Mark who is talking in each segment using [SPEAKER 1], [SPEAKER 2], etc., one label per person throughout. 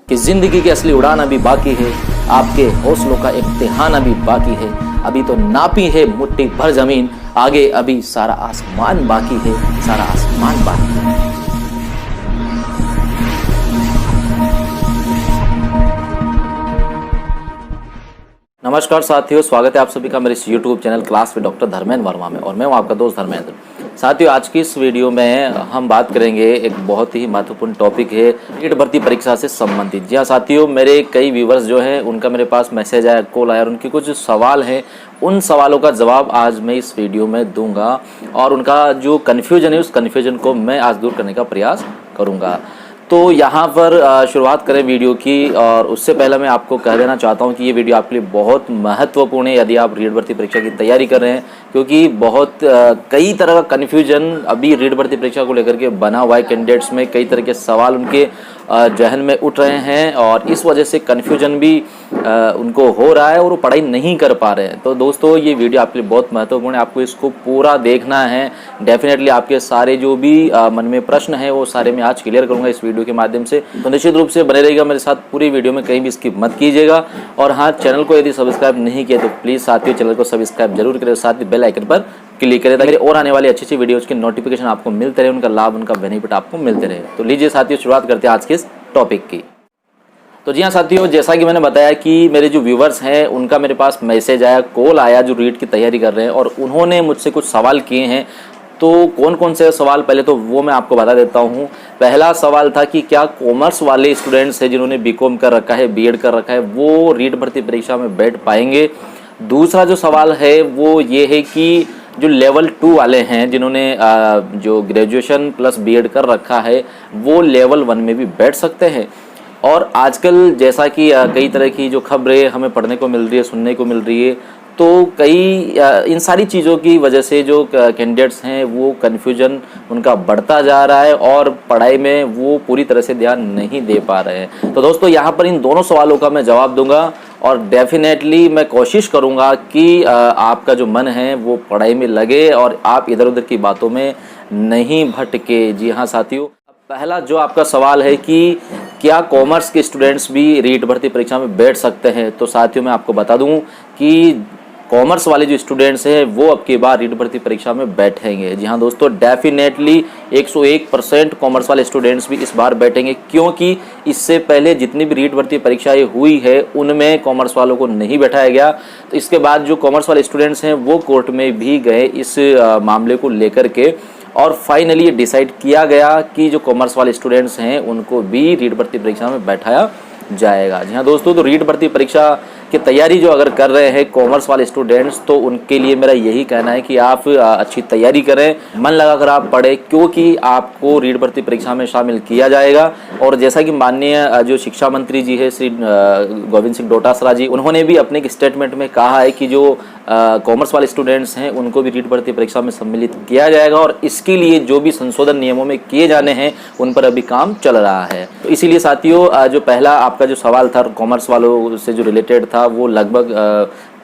[SPEAKER 1] कि जिंदगी की असली उड़ान अभी बाकी है, आपके हौसलों का इम्तिहान अभी बाकी है। अभी तो नापी है मुट्ठी भर जमीन, आगे अभी सारा आसमान बाकी है, सारा आसमान बाकी है। नमस्कार साथियों, स्वागत है आप सभी का मेरे इस YouTube channel class with doctor Dharmendra Verma में, और मैं हूं आपका दोस्त धर्मेंद्र। साथियों, आज की इस वीडियो में हम बात करेंगे एक बहुत ही महत्वपूर्ण टॉपिक है, नीट भर्ती परीक्षा से संबंधित। जी हाँ साथियों, मेरे कई व्यूवर्स जो हैं उनका मेरे पास मैसेज आया, कॉल आया और उनके कुछ सवाल हैं। उन सवालों का जवाब आज मैं इस वीडियो में दूंगा और उनका जो कन्फ्यूजन है उस कन्फ्यूजन को मैं आज दूर करने का प्रयास करूँगा। तो यहाँ पर शुरुआत करें वीडियो की, और उससे पहले मैं आपको कह देना चाहता हूँ कि ये वीडियो आपके लिए बहुत महत्वपूर्ण है यदि आप रीट भर्ती परीक्षा की तैयारी कर रहे हैं, क्योंकि बहुत कई तरह का कन्फ्यूजन अभी रीट भर्ती परीक्षा को लेकर के बना हुआ है। कैंडिडेट्स में कई तरह के सवाल उनके जहन में उठ रहे हैं और इस वजह से कन्फ्यूजन भी उनको हो रहा है और वो पढ़ाई नहीं कर पा रहे हैं। तो दोस्तों, ये वीडियो आपके लिए बहुत महत्वपूर्ण है, आपको इसको पूरा देखना है। डेफिनेटली आपके सारे जो भी मन में प्रश्न है वो सारे मैं आज क्लियर करूंगा इस वीडियो के माध्यम से। तो निश्चित रूप से बने रहिएगा मेरे साथ पूरी वीडियो में, कहीं भी स्किप मत कीजिएगा। और हाँ, चैनल को यदि सब्सक्राइब नहीं किया तो प्लीज़ साथियों चैनल को सब्सक्राइब जरूर करें, साथ ही बेल आइकन पर क्लिक करें ताकि और आने वाली अच्छी अच्छी वीडियोज़ के नोटिफिकेशन आपको मिलते रहे, उनका लाभ, उनका बेनिफिट आपको मिलते रहे। तो लीजिए साथियों, शुरुआत करते हैं आज के इस टॉपिक की। तो जी हाँ साथियों, जैसा कि मैंने बताया कि मेरे जो व्यूवर्स हैं उनका मेरे पास मैसेज आया, कॉल आया, जो रीट की तैयारी कर रहे हैं और उन्होंने मुझसे कुछ सवाल किए हैं। तो कौन कौन से सवाल, पहले तो वो मैं आपको बता देता हूँ। पहला सवाल था कि क्या कॉमर्स वाले स्टूडेंट्स हैं जिन्होंने बीकॉम कर रखा है, बीएड कर रखा है, वो रीट भर्ती परीक्षा में बैठ पाएंगे। दूसरा जो सवाल है वो ये है कि जो लेवल 2 वाले हैं जिन्होंने जो ग्रेजुएशन प्लस बीएड कर रखा है वो लेवल 1 में भी बैठ सकते हैं। और आजकल जैसा कि कई तरह की जो खबरें हमें पढ़ने को मिल रही है, सुनने को मिल रही है, तो कई इन सारी चीज़ों की वजह से जो कैंडिडेट्स हैं वो कन्फ्यूजन उनका बढ़ता जा रहा है और पढ़ाई में वो पूरी तरह से ध्यान नहीं दे पा रहे हैं। तो दोस्तों, यहाँ पर इन दोनों सवालों का मैं जवाब दूंगा और डेफिनेटली मैं कोशिश करूँगा कि आपका जो मन है वो पढ़ाई में लगे और आप इधर उधर की बातों में नहीं भटके। जी हाँ साथियों, पहला जो आपका सवाल है कि क्या कॉमर्स के स्टूडेंट्स भी रीट भर्ती परीक्षा में बैठ सकते हैं, तो साथियों मैं आपको बता दूं कि कॉमर्स वाले जो स्टूडेंट्स हैं वो अब की बार रीट भर्ती परीक्षा में बैठेंगे। जी हाँ दोस्तों, डेफिनेटली 101% कॉमर्स वाले स्टूडेंट्स भी इस बार बैठेंगे, क्योंकि इससे पहले जितनी भी रीट भर्ती परीक्षाएं हुई है उनमें कॉमर्स वालों को नहीं बैठाया गया। तो इसके बाद जो कॉमर्स वाले स्टूडेंट्स हैं वो कोर्ट में भी गए इस मामले को लेकर के, और फाइनली डिसाइड किया गया कि जो कॉमर्स वाले स्टूडेंट्स हैं उनको भी रीट भर्ती परीक्षा में बैठाया जाएगा। जी हाँ दोस्तों, तो रीट भर्ती परीक्षा की तैयारी जो अगर कर रहे हैं कॉमर्स वाले स्टूडेंट्स, तो उनके लिए मेरा यही कहना है कि आप अच्छी तैयारी करें, मन लगाकर आप पढ़ें, क्योंकि आपको रीट भर्ती परीक्षा में शामिल किया जाएगा। और जैसा कि माननीय जो शिक्षा मंत्री जी है श्री गोविंद सिंह डोटासरा जी, उन्होंने भी अपने एक स्टेटमेंट में कहा है कि जो कॉमर्स वाले स्टूडेंट्स हैं उनको भी रीट भर्ती परीक्षा में सम्मिलित किया जाएगा और इसके लिए जो भी संशोधन नियमों में किए जाने हैं उन पर अभी काम चल रहा है। तो इसीलिए साथियों, जो पहला आपका जो सवाल था कॉमर्स वालों से जो रिलेटेड था वो लगभग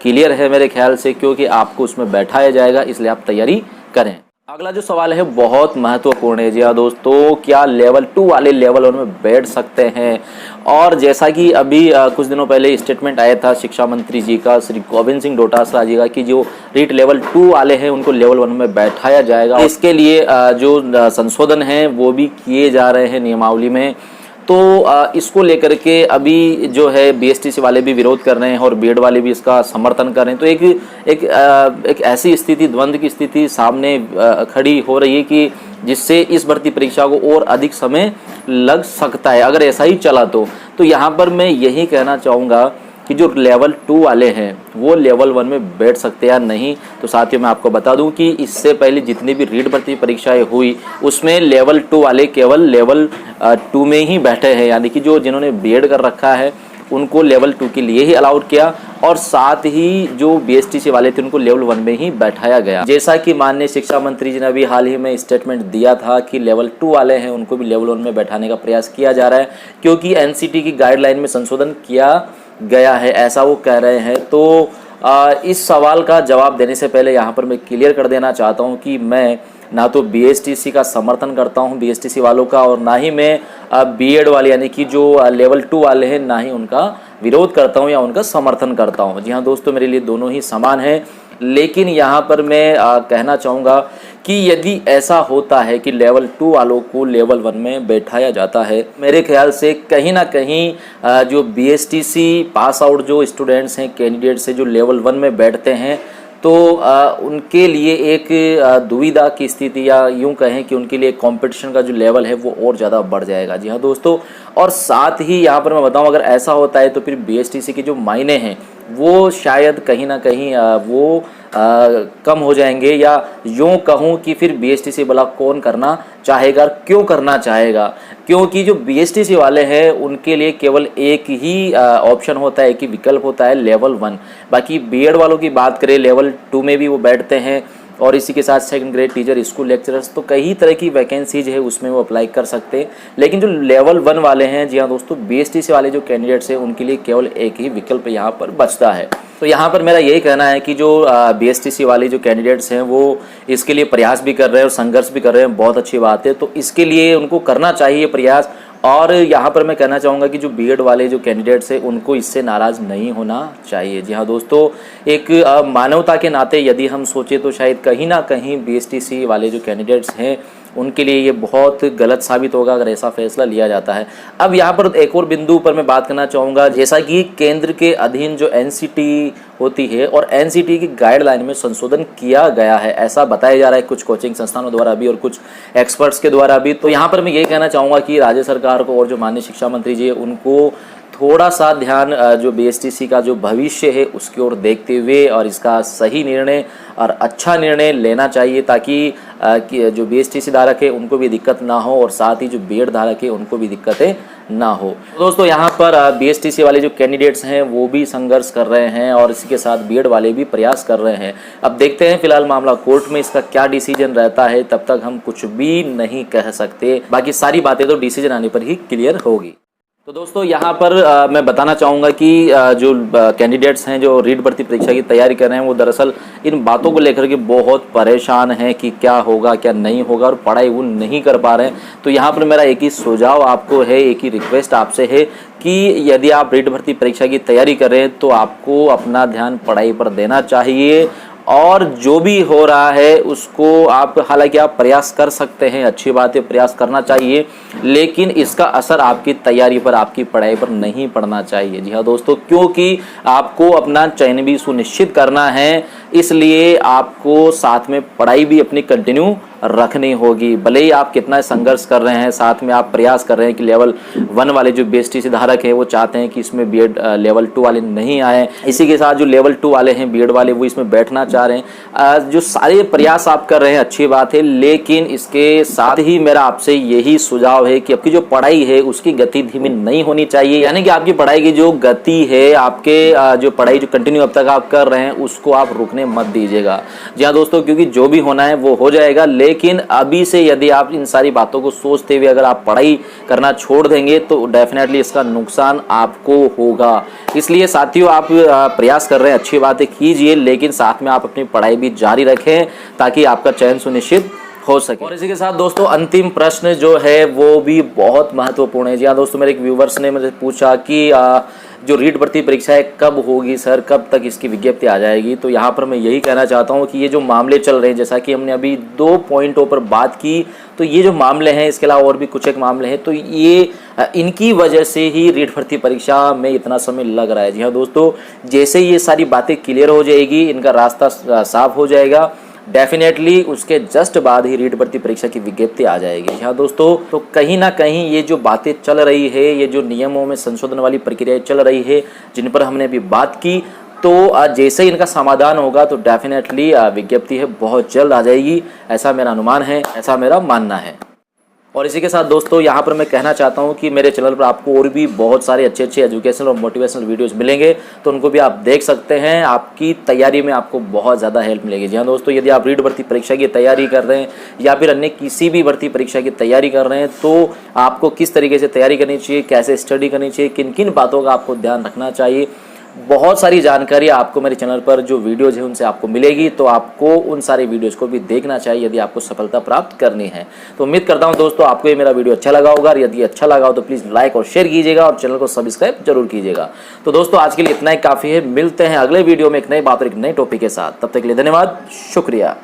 [SPEAKER 1] क्लियर है मेरे ख्याल से, क्योंकि आपको उसमें बैठाया जाएगा, इसलिए आप तैयारी करें। अगला जो सवाल है बहुत महत्वपूर्ण है। जी हाँ दोस्तों, क्या लेवल 2 वाले लेवल 1 में बैठ सकते हैं? और जैसा कि अभी कुछ दिनों पहले स्टेटमेंट आया था शिक्षा मंत्री जी का, श्री गोविंद सिंह डोटासरा जी का, कि जो रीट लेवल 2 वाले हैं उनको लेवल 1 में बैठाया जाएगा। इसके लिए जो संशोधन है वो भी किए जा रहे हैं नियमावली में। तो इसको लेकर के अभी जो है बीएसटीसी वाले भी विरोध कर रहे हैं और बीएड वाले भी इसका समर्थन कर रहे हैं। तो एक ऐसी स्थिति, द्वंद्व की स्थिति सामने खड़ी हो रही है कि जिससे इस भर्ती परीक्षा को और अधिक समय लग सकता है अगर ऐसा ही चला तो यहाँ पर मैं यही कहना चाहूँगा कि जो लेवल 2 वाले हैं वो लेवल 1 में बैठ सकते हैं या नहीं। तो साथियों मैं आपको बता दूं कि इससे पहले जितनी भी रीट भर्ती परीक्षाएं हुई उसमें लेवल 2 वाले केवल लेवल 2 में ही बैठे हैं, यानी कि जो जिन्होंने बीएड कर रखा है उनको लेवल 2 के लिए ही अलाउड किया और साथ ही जो बीएसटीसी वाले थे उनको लेवल 1 में ही बैठाया गया। जैसा कि माननीय शिक्षा मंत्री जी ने अभी हाल ही में स्टेटमेंट दिया था कि लेवल 2 वाले हैं उनको भी लेवल 1 में बैठाने का प्रयास किया जा रहा है, क्योंकि एनसीटी की गाइडलाइन में संशोधन किया गया है, ऐसा वो कह रहे हैं। तो इस सवाल का जवाब देने से पहले यहाँ पर मैं क्लियर कर देना चाहता हूँ कि मैं ना तो बीएसटीसी का समर्थन करता हूँ बीएसटीसी वालों का, और ना ही मैं बीएड वाले यानी कि जो लेवल 2 वाले हैं ना ही उनका विरोध करता हूँ या उनका समर्थन करता हूँ। जी हाँ दोस्तों, मेरे लिए दोनों ही समान हैं। लेकिन यहाँ पर मैं कहना चाहूँगा कि यदि ऐसा होता है कि लेवल 2 वालों को लेवल 1 में बैठाया जाता है, मेरे ख्याल से कहीं ना कहीं जो बीएसटीसी पास आउट जो स्टूडेंट्स हैं, कैंडिडेट्स हैं जो लेवल 1 में बैठते हैं, तो उनके लिए एक दुविधा की स्थिति या यूं कहें कि उनके लिए कंपटीशन का जो लेवल है वो और ज़्यादा बढ़ जाएगा। जी हाँ दोस्तों, और साथ ही यहाँ पर मैं बताऊं, अगर ऐसा होता है तो फिर बीएसटीसी के जो मायने हैं वो शायद कहीं ना कहीं वो कम हो जाएंगे, या यूँ कहूँ कि फिर बीएसटीसी वाला कौन करना चाहेगा, क्यों करना चाहेगा, क्योंकि जो बीएसटीसी वाले हैं उनके लिए केवल एक ही ऑप्शन होता है, एक ही विकल्प होता है, लेवल 1। बाकी बीएड वालों की बात करें, लेवल 2 में भी वो बैठते हैं, और इसी के साथ second grade teacher, school lecturers, तो कई तरह की वैकेंसीज है उसमें वो अप्लाई कर सकते हैं। लेकिन जो लेवल 1 वाले हैं, जी हाँ दोस्तों, बीएसटीसी वाले जो कैंडिडेट्स हैं उनके लिए केवल एक ही विकल्प यहाँ पर बचता है। तो यहाँ पर मेरा यही कहना है कि जो बीएसटीसी वाले जो कैंडिडेट्स हैं वो इसके लिए प्रयास भी कर रहे हैं और संघर्ष भी कर रहे हैं, बहुत अच्छी बात है। तो इसके लिए उनको करना चाहिए प्रयास। और यहाँ पर मैं कहना चाहूँगा कि जो बीएड वाले जो कैंडिडेट्स हैं उनको इससे नाराज़ नहीं होना चाहिए। जी हाँ दोस्तों, एक मानवता के नाते यदि हम सोचें तो शायद कहीं ना कहीं बीएसटीसी वाले जो कैंडिडेट्स हैं उनके लिए ये बहुत गलत साबित होगा अगर ऐसा फैसला लिया जाता है। अब यहाँ पर एक और बिंदु पर मैं बात करना चाहूँगा, जैसा कि केंद्र के अधीन जो एनसीटी होती है और एनसीटी की गाइडलाइन में संशोधन किया गया है, ऐसा बताया जा रहा है कुछ कोचिंग संस्थानों द्वारा भी और कुछ एक्सपर्ट्स के द्वारा भी। तो यहाँ पर मैं यही कहना चाहूँगा कि राज्य सरकार को और जो माननीय शिक्षा मंत्री जी है उनको थोड़ा सा ध्यान जो बीएसटीसी का जो भविष्य है उसकी ओर देखते हुए और इसका सही निर्णय और अच्छा निर्णय लेना चाहिए, ताकि जो बीएसटीसी धारक है उनको भी दिक्कत ना हो और साथ ही जो बीएड धारक है उनको भी दिक्कतें ना हो। तो दोस्तों, यहाँ पर बीएसटीसी वाले जो कैंडिडेट्स हैं वो भी संघर्ष कर रहे हैं और इसी के साथ बीएड वाले भी प्रयास कर रहे हैं। अब देखते हैं फिलहाल मामला कोर्ट में, इसका क्या डिसीजन रहता है, तब तक हम कुछ भी नहीं कह सकते। बाकी सारी बातें तो डिसीजन आने पर ही क्लियर होगी। तो दोस्तों, यहाँ पर मैं बताना चाहूँगा कि जो कैंडिडेट्स हैं जो रीट भर्ती परीक्षा की तैयारी कर रहे हैं वो दरअसल इन बातों को लेकर के बहुत परेशान हैं कि क्या होगा क्या नहीं होगा, और पढ़ाई वो नहीं कर पा रहे हैं। तो यहाँ पर मेरा एक ही सुझाव आपको है, एक ही रिक्वेस्ट आपसे है कि यदि आप रीट भर्ती परीक्षा की तैयारी कर रहे हैं तो आपको अपना ध्यान पढ़ाई पर देना चाहिए, और जो भी हो रहा है उसको आप, हालांकि आप प्रयास कर सकते हैं, अच्छी बात है, प्रयास करना चाहिए, लेकिन इसका असर आपकी तैयारी पर, आपकी पढ़ाई पर नहीं पड़ना चाहिए। जी हाँ दोस्तों, क्योंकि आपको अपना चयन भी सुनिश्चित करना है, इसलिए आपको साथ में पढ़ाई भी अपनी कंटिन्यू रखनी होगी। भले ही आप कितना संघर्ष कर रहे हैं, साथ में आप प्रयास कर रहे हैं कि लेवल 1 वाले जो बीएसटीसी धारक है वो चाहते हैं कि इसमें बीएड लेवल 2 वाले नहीं आए, इसी के साथ जो लेवल 2 वाले हैं बीएड वाले वो इसमें बैठना चाह रहे हैं। जो सारे प्रयास आप कर रहे हैं अच्छी बात है, लेकिन इसके साथ ही मेरा आपसे यही सुझाव है कि आपकी जो पढ़ाई है उसकी गति धीमी नहीं होनी चाहिए, यानी कि आपकी पढ़ाई की जो गति है, आपके जो पढ़ाई जो कंटिन्यू अब तक आप कर रहे हैं उसको आप रुकने मत दीजिएगा। जी हाँ दोस्तों, क्योंकि जो भी होना है वो हो जाएगा, लेकिन अभी से यदि आप इन सारी बातों को सोचते हुए अगर आप पढ़ाई करना छोड़ देंगे तो डेफिनेटली इसका नुकसान आपको होगा। इसलिए साथियों, आप प्रयास कर रहे हैं, अच्छी बातें कीजिए, लेकिन साथ में आप अपनी पढ़ाई भी जारी रखें ताकि आपका चयन सुनिश्चित हो सके। और इसी के साथ दोस्तों, अंतिम प्रश्न जो है वो भी बहुत महत्वपूर्ण है। जी हाँ दोस्तों, मेरे एक व्यूवर्स ने मुझे पूछा कि जो रीट भर्ती परीक्षा है कब होगी सर, कब तक इसकी विज्ञप्ति आ जाएगी। तो यहाँ पर मैं यही कहना चाहता हूँ कि ये जो मामले चल रहे हैं, जैसा कि हमने अभी 2 पॉइंटों पर बात की, तो ये जो मामले हैं, इसके अलावा और भी कुछ एक मामले हैं, तो ये इनकी वजह से ही रीट भर्ती परीक्षा में इतना समय लग रहा है। जी हाँ दोस्तों, जैसे ये सारी बातें क्लियर हो जाएगी, इनका रास्ता साफ हो जाएगा, डेफिनेटली उसके जस्ट बाद ही रीट भर्ती परीक्षा की विज्ञप्ति आ जाएगी। हाँ दोस्तों, तो कहीं ना कहीं ये जो बातें चल रही है, ये जो नियमों में संशोधन वाली प्रक्रिया चल रही है जिन पर हमने अभी बात की, तो जैसे ही इनका समाधान होगा तो डेफिनेटली विज्ञप्ति है बहुत जल्द आ जाएगी, ऐसा मेरा अनुमान है, ऐसा मेरा मानना है। और इसी के साथ दोस्तों, यहाँ पर मैं कहना चाहता हूँ कि मेरे चैनल पर आपको और भी बहुत सारे अच्छे अच्छे एजुकेशनल और मोटिवेशनल वीडियोस मिलेंगे, तो उनको भी आप देख सकते हैं, आपकी तैयारी में आपको बहुत ज़्यादा हेल्प मिलेगी। जी हाँ दोस्तों, यदि आप रीट भर्ती परीक्षा की तैयारी कर रहे हैं या फिर अन्य किसी भी भर्ती परीक्षा की तैयारी कर रहे हैं, तो आपको किस तरीके से तैयारी करनी चाहिए, कैसे स्टडी करनी चाहिए, किन किन बातों का आपको ध्यान रखना चाहिए, बहुत सारी जानकारी आपको मेरे चैनल पर जो वीडियोज है उनसे आपको मिलेगी, तो आपको उन सारे वीडियोज को भी देखना चाहिए यदि आपको सफलता प्राप्त करनी है। तो उम्मीद करता हूं दोस्तों आपको ये मेरा वीडियो अच्छा लगा होगा, और यदि अच्छा लगा हो तो प्लीज़ लाइक और शेयर कीजिएगा और चैनल को सब्सक्राइब जरूर कीजिएगा। तो दोस्तों आज के लिए इतना ही काफ़ी है, मिलते हैं अगले वीडियो में एक नई बात और एक नए टॉपिक के साथ। तब तक के लिए धन्यवाद, शुक्रिया।